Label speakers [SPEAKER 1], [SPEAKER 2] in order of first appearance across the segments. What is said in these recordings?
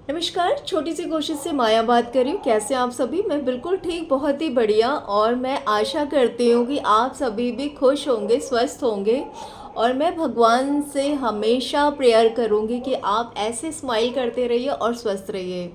[SPEAKER 1] नमस्कार, छोटी सी कोशिश से माया बात कर रही हूँ। कैसे हैं आप सभी? मैं बिल्कुल ठीक, बहुत ही बढ़िया। और मैं आशा करती हूँ कि आप सभी भी खुश होंगे, स्वस्थ होंगे। और मैं भगवान से हमेशा प्रेयर करूँगी कि आप ऐसे स्माइल करते रहिए और स्वस्थ रहिए।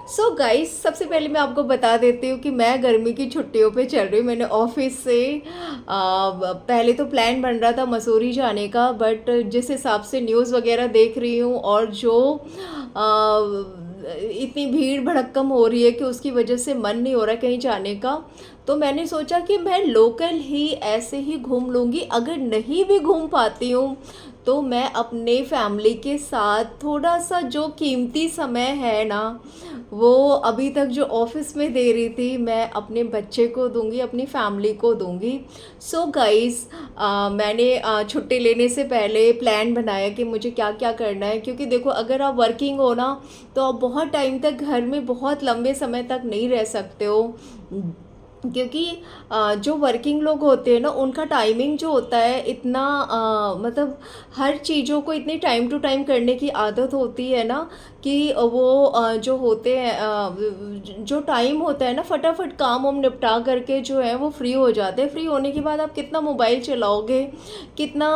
[SPEAKER 1] सो गाइस, सबसे पहले मैं आपको बता देती हूँ कि मैं गर्मी की छुट्टियों पे चल रही हूँ। मैंने ऑफिस से पहले तो प्लान बन रहा था मसूरी जाने का, बट जिस हिसाब से न्यूज़ वगैरह देख रही हूँ और जो इतनी भीड़ भड़क्कम हो रही है कि उसकी वजह से मन नहीं हो रहा कहीं जाने का। तो मैंने सोचा कि मैं लोकल ही ऐसे ही घूम लूँगी। अगर नहीं भी घूम पाती हूँ तो मैं अपने फैमिली के साथ थोड़ा सा जो कीमती समय है ना, वो अभी तक जो ऑफिस में दे रही थी, मैं अपने बच्चे को दूंगी, अपनी फैमिली को दूंगी। सो गाइस, मैंने छुट्टी लेने से पहले प्लान बनाया कि मुझे क्या क्या करना है, क्योंकि देखो अगर आप वर्किंग हो ना तो आप बहुत टाइम तक घर में बहुत लंबे समय तक नहीं रह सकते हो। क्योंकि जो वर्किंग लोग होते हैं ना, उनका टाइमिंग जो होता है इतना मतलब हर चीज़ों को इतनी टाइम टू टाइम करने की आदत होती है ना कि वो जो होते हैं जो टाइम होता है ना, फटाफट काम हम निपटा करके जो है वो फ्री हो जाते हैं। फ्री होने के बाद आप कितना मोबाइल चलाओगे, कितना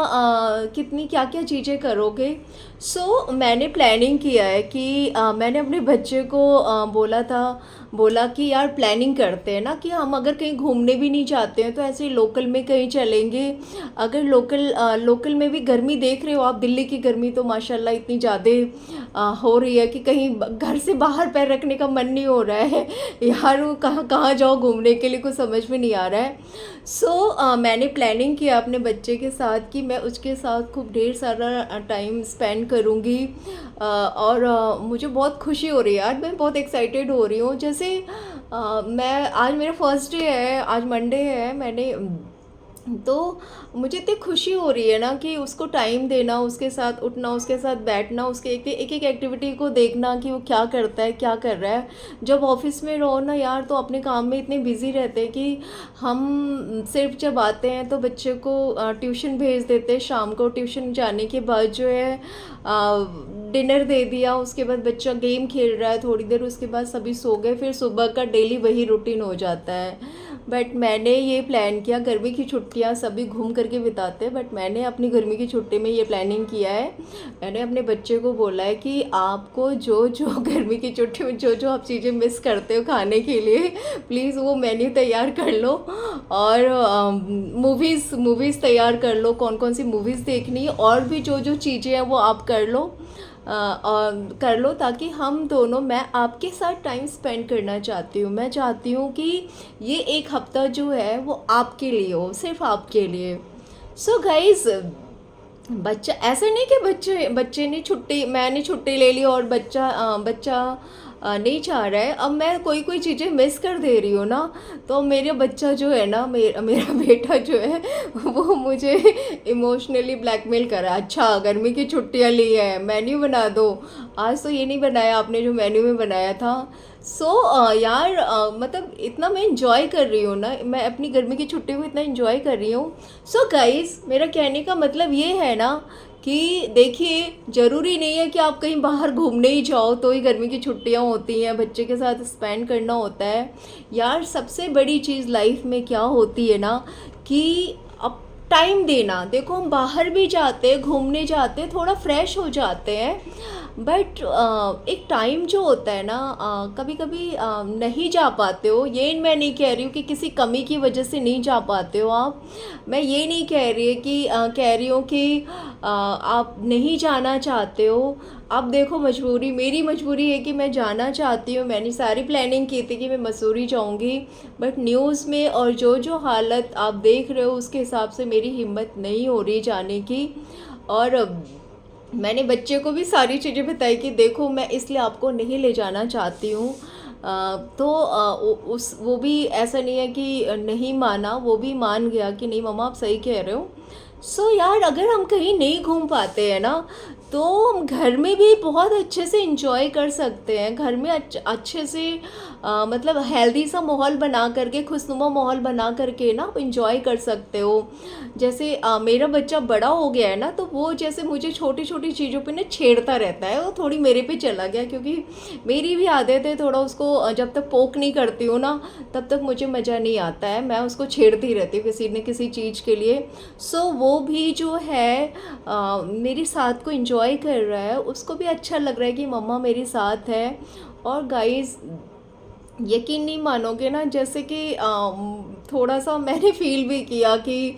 [SPEAKER 1] कितनी क्या क्या चीज़ें करोगे। सो मैंने प्लानिंग किया है कि मैंने अपने बच्चे को बोला कि यार प्लानिंग करते हैं ना कि हम अगर कहीं घूमने भी नहीं जाते हैं तो ऐसे ही लोकल में कहीं चलेंगे। अगर लोकल में भी गर्मी देख रहे हो आप, दिल्ली की गर्मी तो माशाल्लाह इतनी ज़्यादा हो रही है कि कहीं घर से बाहर पैर रखने का मन नहीं हो रहा है। यार वो कहाँ कहाँ जाओ घूमने के लिए, कुछ समझ में नहीं आ रहा है। सो मैंने प्लानिंग किया अपने बच्चे के साथ कि मैं उसके साथ खूब ढेर सारा टाइम स्पेंड करूँगी। और मुझे बहुत खुशी हो रही है यार, मैं बहुत एक्साइटेड हो रही हूँ। जैसे मैं आज मेरा फर्स्ट डे है, आज मंडे है। मैंने तो मुझे इतनी खुशी हो रही है ना कि उसको टाइम देना, उसके साथ उठना, उसके साथ बैठना, उसके एक एक एक्टिविटी को देखना कि वो क्या करता है, क्या कर रहा है। जब ऑफिस में रहो ना यार, तो अपने काम में इतने बिजी रहते हैं कि हम सिर्फ जब आते हैं तो बच्चे को ट्यूशन भेज देते हैं। शाम को ट्यूशन जाने के बाद जो है डिनर दे दिया, उसके बाद बच्चा गेम खेल रहा है थोड़ी देर, उसके बाद सभी सो गए, फिर सुबह का डेली वही रूटीन हो जाता है। बट मैंने ये प्लान किया, गर्मी की छुट्टियां सभी घूम करके बिताते हैं, बट मैंने अपनी गर्मी की छुट्टी में ये प्लानिंग किया है। मैंने अपने बच्चे को बोला है कि आपको जो जो गर्मी की छुट्टी में जो जो आप चीज़ें मिस करते हो खाने के लिए, प्लीज़ वो मेन्यू तैयार कर लो। और मूवीज़ मूवीज़ तैयार कर लो, कौन कौन सी मूवीज़ देखनी है, और भी जो जो चीज़ें हैं वो आप कर लो। और कर लो, ताकि हम दोनों, मैं आपके साथ टाइम स्पेंड करना चाहती हूँ। मैं चाहती हूँ कि ये एक हफ्ता जो है वो आपके लिए हो, सिर्फ आपके लिए। सो गाइज, बच्चा ऐसा नहीं कि बच्चे बच्चे ने छुट्टी, मैंने छुट्टी ले ली और बच्चा नहीं चाह रहा है। अब मैं कोई कोई चीज़ें मिस कर दे रही हूँ ना, तो मेरा बच्चा जो है ना, मेरा बेटा जो है वो मुझे इमोशनली ब्लैकमेल कर रहा है। अच्छा, गर्मी की छुट्टियाँ ली है, मेन्यू बना दो। आज तो ये नहीं बनाया आपने जो मेन्यू में बनाया था। यार, मतलब इतना मैं इंजॉय कर रही हूँ ना, मैं अपनी गर्मी की छुट्टी को इतना इंजॉय कर रही हूँ। सो गाइस, मेरा कहने का मतलब ये है ना कि देखिए, ज़रूरी नहीं है कि आप कहीं बाहर घूमने ही जाओ तो ही गर्मी की छुट्टियां होती हैं, बच्चे के साथ स्पेंड करना होता है। यार, सबसे बड़ी चीज़ लाइफ में क्या होती है ना कि अब टाइम देना। देखो, हम बाहर भी जाते हैं, घूमने जाते हैं, थोड़ा फ्रेश हो जाते हैं, बट एक टाइम जो होता है ना, कभी कभी नहीं जा पाते हो। ये मैं नहीं कह रही हूँ कि किसी कमी की वजह से नहीं जा पाते हो आप। मैं ये नहीं कह रही हूँ कि आप नहीं जाना चाहते हो। अब देखो, मजबूरी, मेरी मजबूरी है कि मैं जाना चाहती हूँ। मैंने सारी प्लानिंग की थी कि मैं मसूरी जाऊँगी, बट न्यूज़ में और जो जो हालत आप देख रहे हो उसके हिसाब से मेरी हिम्मत नहीं हो रही जाने की। और मैंने बच्चे को भी सारी चीज़ें बताई कि देखो, मैं इसलिए आपको नहीं ले जाना चाहती हूँ। तो वो भी ऐसा नहीं है कि नहीं माना, वो भी मान गया कि नहीं मम्मा, आप सही कह रहे हो। यार, अगर हम कहीं नहीं घूम पाते हैं ना, तो हम घर में भी बहुत अच्छे से इंजॉय कर सकते हैं। घर में अच्छे से मतलब हेल्दी सा माहौल बना करके, खुशनुमा माहौल बना करके ना आप इंजॉय कर सकते हो। जैसे मेरा बच्चा बड़ा हो गया है ना, तो वो जैसे मुझे छोटी छोटी चीज़ों पे ना छेड़ता रहता है। वो थोड़ी मेरे पे चला गया, क्योंकि मेरी भी आदत है थोड़ा उसको जब तक पोक नहीं करती हूँ ना, तब तक मुझे मज़ा नहीं आता है। मैं उसको छेड़ती रहती हूँ किसी न किसी चीज़ के लिए। सो वो भी जो है मेरे साथ को एंजॉय कर रहा है, उसको भी अच्छा लग रहा है कि मम्मा मेरे साथ है। और गाइस, यकीन नहीं मानोगे ना, जैसे कि थोड़ा सा मैंने फील भी किया कि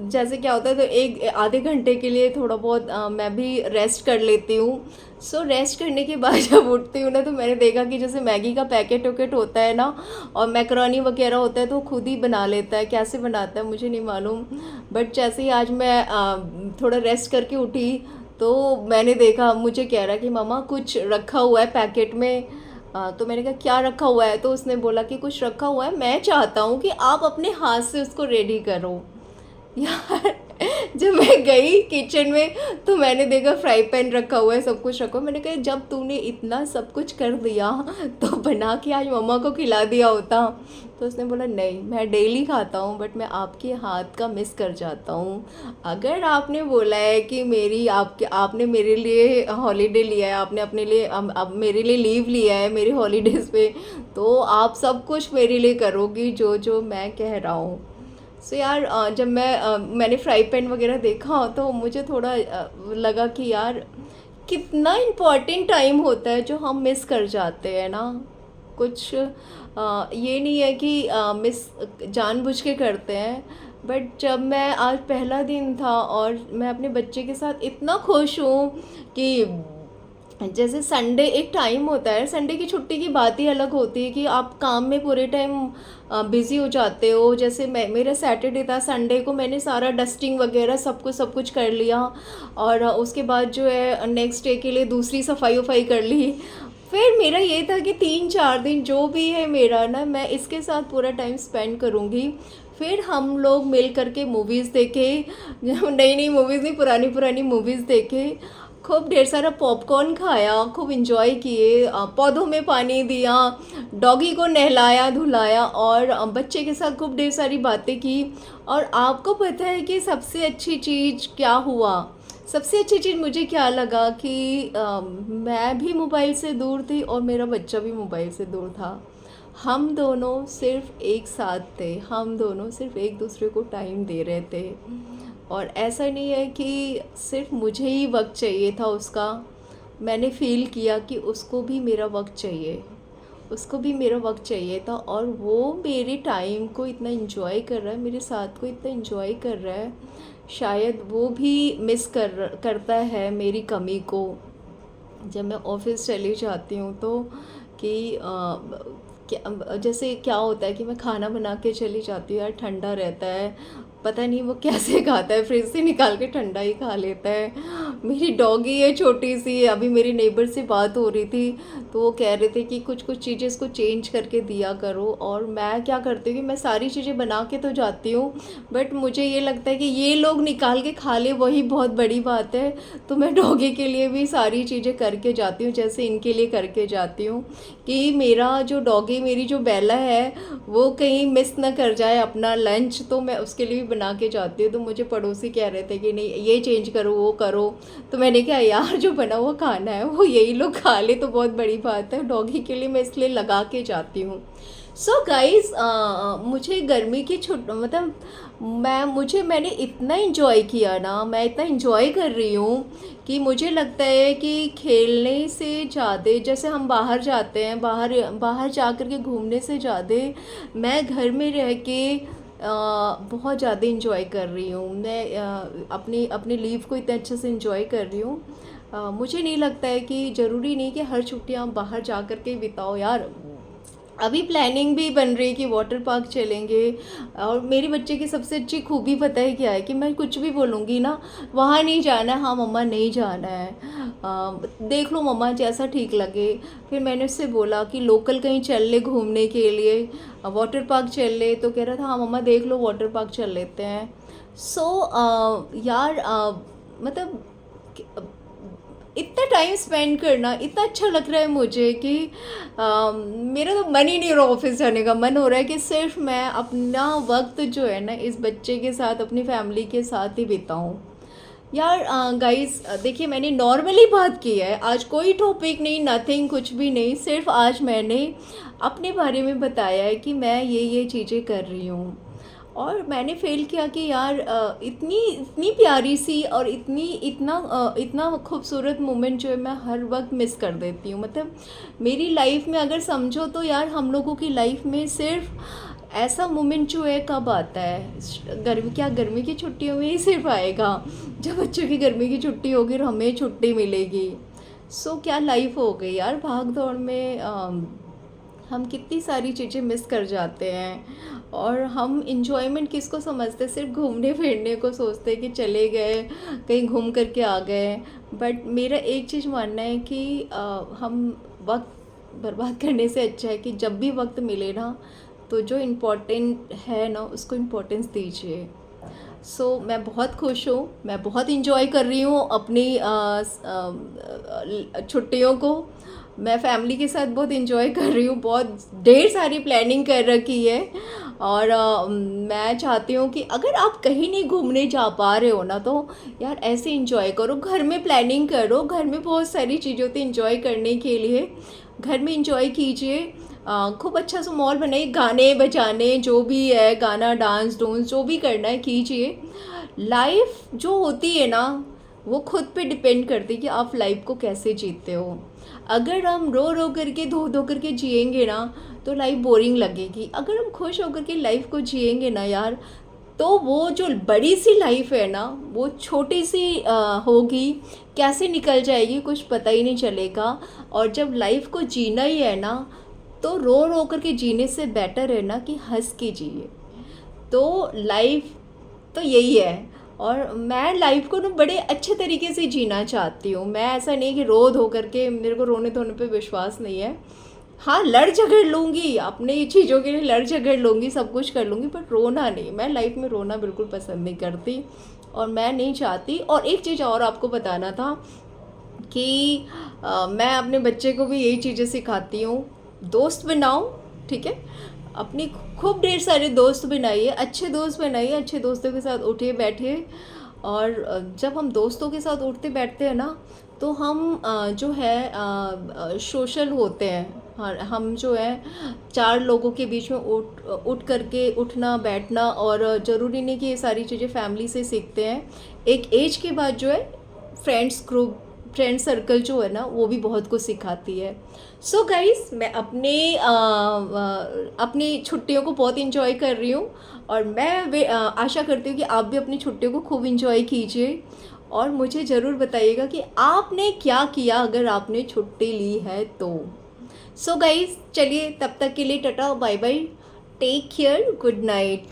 [SPEAKER 1] जैसे क्या होता है, तो एक आधे घंटे के लिए थोड़ा बहुत मैं भी रेस्ट कर लेती हूँ। सो रेस्ट करने के बाद जब उठती हूँ ना, तो मैंने देखा कि जैसे मैगी का पैकेट वैकेट होता है ना, और मैकरोनी वगैरह होता है, तो वो खुद ही बना लेता है। कैसे बनाता है मुझे नहीं मालूम, बट जैसे ही आज मैं थोड़ा रेस्ट करके उठी, तो मैंने देखा, मुझे कह रहा है कि मामा कुछ रखा हुआ है पैकेट में। तो मैंने कहा क्या रखा हुआ है, तो उसने बोला कि कुछ रखा हुआ है, मैं चाहता हूँ कि आप अपने हाथ से उसको रेडी करो। यार, जब मैं गई किचन में, तो मैंने देखा फ्राई पैन रखा हुआ है, सब कुछ रखा हुआ है। मैंने कहा जब तूने इतना सब कुछ कर दिया, तो बना के आज मम्मा को खिला दिया होता। तो उसने बोला नहीं, मैं डेली खाता हूँ, बट मैं आपके हाथ का मिस कर जाता हूँ। अगर आपने बोला है कि मेरी आपके आपने मेरे लिए हॉलीडे लिया है, आपने अपने लिए अब मेरे लिए लीव लिया है मेरे हॉलीडेज़ पे, तो आप सब कुछ मेरे लिए करोगी जो जो मैं कह रहा हूँ। सो यार, जब मैंने फ्राई पैन वगैरह देखा, तो मुझे थोड़ा लगा कि यार, कितना इम्पोर्टेंट टाइम होता है जो हम मिस कर जाते हैं ना। कुछ ये नहीं है कि मिस जानबूझ के करते हैं, बट जब मैं आज पहला दिन था और मैं अपने बच्चे के साथ इतना खुश हूँ कि जैसे संडे एक टाइम होता है, संडे की छुट्टी की बात ही अलग होती है कि आप काम में पूरे टाइम बिज़ी हो जाते हो। जैसे मेरा सैटरडे था, संडे को मैंने सारा डस्टिंग वगैरह सब कुछ कर लिया, और उसके बाद जो है नेक्स्ट डे के लिए दूसरी सफाई वफाई कर ली। फिर मेरा ये था कि 3-4 दिन जो भी है मेरा ना, मैं इसके साथ पूरा टाइम स्पेंड करूँगी। फिर हम लोग मिल करके मूवीज़ देखे, नई नई मूवीज़ नहीं, पुरानी पुरानी मूवीज़ देखे, खूब ढेर सारा पॉपकॉर्न खाया, खूब इंजॉय किए, पौधों में पानी दिया, डॉगी को नहलाया धुलाया, और बच्चे के साथ खूब ढेर सारी बातें की। और आपको पता है कि सबसे अच्छी चीज़ क्या हुआ? सबसे अच्छी चीज़ मुझे क्या लगा कि मैं भी मोबाइल से दूर थी और मेरा बच्चा भी मोबाइल से दूर था। हम दोनों सिर्फ एक साथ थे, हम दोनों सिर्फ एक दूसरे को टाइम दे रहे थे। और ऐसा नहीं है कि सिर्फ मुझे ही वक्त चाहिए था उसका, मैंने फ़ील किया कि उसको भी मेरा वक्त चाहिए, उसको भी मेरा वक्त चाहिए था। और वो मेरे टाइम को इतना इन्जॉय कर रहा है, मेरे साथ को इतना इन्जॉय कर रहा है। शायद वो भी मिस करता है मेरी कमी को। जब मैं ऑफ़िस चली जाती हूँ, तो कि जैसे क्या होता है कि मैं खाना बना के चली जाती हूँ, यार ठंडा रहता है, पता नहीं वो कैसे खाता है, फ्रिज से निकाल के ठंडा ही खा लेता है। मेरी डॉगी है छोटी सी, अभी मेरी नेबर से बात हो रही थी, तो वो कह रहे थे कि कुछ कुछ चीज़ें इसको चेंज करके दिया करो। और मैं क्या करती हूँ कि मैं सारी चीज़ें बना के तो जाती हूँ, बट मुझे ये लगता है कि ये लोग निकाल के खा ले वही बहुत बड़ी बात है। तो मैं डॉगी के लिए भी सारी चीज़ें करके जाती हूँ, जैसे इनके लिए करके जाती हूँ, कि मेरा जो डॉगी, मेरी जो बेला है, वो कहीं मिस ना कर जाए अपना लंच। तो मैं उसके लिए भी बना के जाती हूँ। तो मुझे पड़ोसी कह रहे थे कि नहीं ये चेंज करो, वो करो। तो मैंने कहा यार, जो बना हुआ खाना है वो यही लोग खा ले तो बहुत बड़ी बात है, डॉगी के लिए मैं इसलिए लगा के जाती हूँ। सो गाइस, मुझे गर्मी की मतलब मैंने इतना इन्जॉय किया ना, मैं इतना इन्जॉय कर रही हूँ कि मुझे लगता है कि खेलने से ज़्यादा, जैसे हम बाहर जाते हैं, बाहर बाहर जा कर के घूमने से ज़्यादा मैं घर में रह के बहुत ज़्यादा इन्जॉय कर रही हूँ। मैं अपनी अपनी लीव को इतने अच्छे से इन्जॉय कर रही हूँ। मुझे नहीं लगता है कि ज़रूरी नहीं कि हर छुट्टियाँ बाहर जा कर के बिताओ यार। अभी प्लानिंग भी बन रही है कि वाटर पार्क चलेंगे। और मेरे बच्चे की सबसे अच्छी खूबी पता है क्या है, कि मैं कुछ भी बोलूँगी ना, वहाँ नहीं जाना है, हाँ मम्मा नहीं जाना है, देख लो मम्मा जैसा ठीक लगे। फिर मैंने उससे बोला कि लोकल कहीं चल ले घूमने के लिए, वाटर पार्क चल ले, तो कह रहा था हाँ मम्मा देख लो वाटर पार्क चल लेते हैं। सो यार, मतलब इतना टाइम स्पेंड करना इतना अच्छा लग रहा है मुझे कि मेरा तो मन ही नहीं हो रहा ऑफिस जाने का। मन हो रहा है कि सिर्फ मैं अपना वक्त जो है ना इस बच्चे के साथ अपनी फैमिली के साथ ही बिताऊं। यार गाइस देखिए, मैंने नॉर्मली बात की है आज, कोई टॉपिक नहीं, नथिंग, कुछ भी नहीं। सिर्फ आज मैंने अपने बारे में बताया है कि मैं ये चीज़ें कर रही हूँ। और मैंने फ़ील किया कि यार इतनी इतनी प्यारी सी और इतना खूबसूरत मोमेंट जो है मैं हर वक्त मिस कर देती हूँ। मतलब मेरी लाइफ में अगर समझो तो यार हम लोगों की लाइफ में सिर्फ ऐसा मोमेंट जो है कब आता है, गर्मी की छुट्टियों में ही सिर्फ आएगा, जब बच्चों की गर्मी की छुट्टी होगी और हमें छुट्टी मिलेगी। सो क्या लाइफ हो गई यार, भाग दौड़ में हम कितनी सारी चीज़ें मिस कर जाते हैं। और हम इंजॉयमेंट किसको समझते हैं, सिर्फ घूमने फिरने को सोचते हैं कि चले गए कहीं घूम करके आ गए। बट मेरा एक चीज़ मानना है कि हम वक्त बर्बाद करने से अच्छा है कि जब भी वक्त मिले ना तो जो इम्पोर्टेंट है ना उसको इम्पोर्टेंस दीजिए। मैं बहुत खुश हूँ, मैं बहुत इंजॉय कर रही हूँ अपनी छुट्टियों को। मैं फैमिली के साथ बहुत इंजॉय कर रही हूँ, बहुत ढेर सारी प्लानिंग कर रखी है। और मैं चाहती हूँ कि अगर आप कहीं नहीं घूमने जा पा रहे हो ना तो यार ऐसे इंजॉय करो, घर में प्लानिंग करो। घर में बहुत सारी चीज़ें होती हैं इंजॉय करने के लिए, घर में इंजॉय कीजिए। खूब अच्छा सा माहौल बनाइए, गाने बजाने जो भी है, गाना डांस डूंस जो भी करना है कीजिए। लाइफ जो होती है ना वो खुद पे डिपेंड करती है कि आप लाइफ को कैसे जीते हो। अगर हम रो रो करके धो धो करके जिएंगे ना तो लाइफ बोरिंग लगेगी। अगर हम खुश होकर के लाइफ को जिएंगे ना यार तो वो जो बड़ी सी लाइफ है ना वो छोटी सी होगी, कैसे निकल जाएगी कुछ पता ही नहीं चलेगा। और जब लाइफ को जीना ही है ना तो रो रो करके जीने से बेटर है ना कि हंस के जिए। तो लाइफ तो यही है। और मैं लाइफ को ना बड़े अच्छे तरीके से जीना चाहती हूँ। मैं ऐसा नहीं कि रो धो करके, मेरे को रोने धोने पे विश्वास नहीं है। हाँ, लड़ झगड़ लूँगी, अपनी चीज़ों के लिए लड़ झगड़ लूँगी, सब कुछ कर लूँगी, बट रोना नहीं। मैं लाइफ में रोना बिल्कुल पसंद नहीं करती और मैं नहीं चाहती। और एक चीज़ और आपको बताना था कि मैं अपने बच्चे को भी यही चीज़ें सिखाती हूँ, दोस्त बनाओ, ठीक है। अपनी खूब ढेर सारे दोस्त बनाइए, अच्छे दोस्त बनाइए, अच्छे दोस्तों के साथ उठिए बैठिए। और जब हम दोस्तों के साथ उठते बैठते हैं ना तो हम जो है सोशल होते हैं। हाँ, हम जो है चार लोगों के बीच में उठ उठ करके उठना बैठना, और ज़रूरी नहीं कि ये सारी चीज़ें फैमिली से सीखते हैं। एक एज के बाद जो है फ्रेंड्स ग्रुप, फ्रेंड सर्कल जो है ना वो भी बहुत कुछ सिखाती है। सो गाइस, मैं अपनी छुट्टियों को बहुत इंजॉय कर रही हूँ। और मैं आशा करती हूँ कि आप भी अपनी छुट्टियों को खूब इंजॉय कीजिए। और मुझे ज़रूर बताइएगा कि आपने क्या किया अगर आपने छुट्टी ली है तो। सो गाइस, चलिए तब तक के लिए टाटा bye bye, take care, good night.